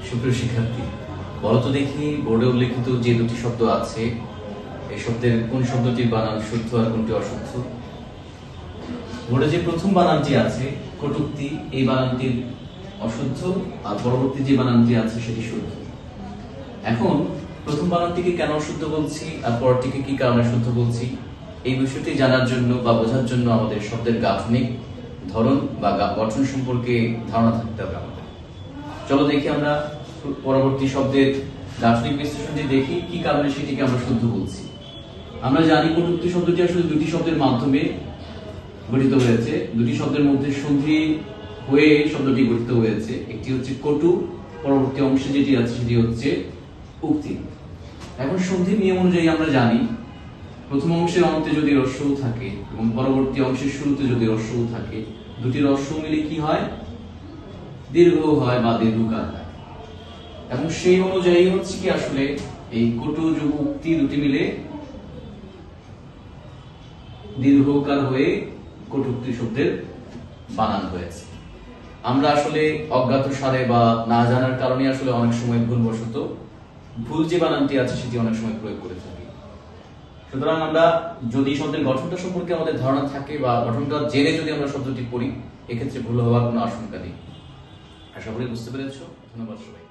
সুপ্রিয় শিক্ষার্থী, বলো তো দেখি বোর্ডে উল্লেখিত যে দুটি শব্দ আছে এই শব্দের কোন শব্দটির বানান শুদ্ধ আর কোনটি অশুদ্ধ? বোর্ডে যে প্রথম বানানটি আছে কটূক্তি, এই বানানটির অশুদ্ধ, আর পরবর্তী যে বানানটি আছে সেটি শুদ্ধ। এখন প্রথম বানানটিকে কেন অশুদ্ধ বলছি আর পরটিকে কি কারণে শুদ্ধ বলছি, এই বিষয়টি জানার জন্য বা বোঝার জন্য আমাদের শব্দের গাঠনিক ধরন বা গঠন সম্পর্কে ধারণা থাকতে হবে আমাদের। চলো দেখি আমরা পরবর্তী শব্দের গাঠনিক বিশ্লেষণটি দেখি কি কারণে সেটিকে আমরা শুদ্ধ বলছি। আমরা জানি কটূক্তি শব্দটি আসলে দুটি শব্দের মাধ্যমে গঠিত হয়েছে, দুটি শব্দের মধ্যে সন্ধি হয়ে শব্দটি গঠিত হয়েছে। একটি হচ্ছে কটু, পরবর্তী অংশে যেটি আছে সেটি হচ্ছে উক্তি। এখন সন্ধির নিয়ম অনুযায়ী আমরা জানি প্রথম অংশের অন্তে যদি রস্যউ থাকে এবং পরবর্তী অংশের শুরুতে যদি রস্যউ থাকে, দুটি রস্যউ মিলে কি হয়? দীর্ঘ হয় বা দীর্ঘকার হয়। এবং সেই অনুযায়ী হচ্ছে কি আসলে এই কটু যোগ উক্তি দুটি মিলে দীর্ঘকার হয়ে কটূক্তি শব্দের বানান হয়েছে। আমরা আসলে অজ্ঞাত সারে বা না জানার কারণে আসলে অনেক সময় ভুলবশত ভুল যে বানানটি আছে সেটি অনেক সময় প্রয়োগ করে থাকি। সুতরাং আমরা যদি শব্দের গঠনটা সম্পর্কে আমাদের ধারণা থাকে বা গঠনটা জেনে যদি আমরা শব্দটি পড়ি, এক্ষেত্রে ভুল হওয়ার কোনো আশঙ্কা নেই। আশা করি বুঝতে পেরেছো। ধন্যবাদ সবাই।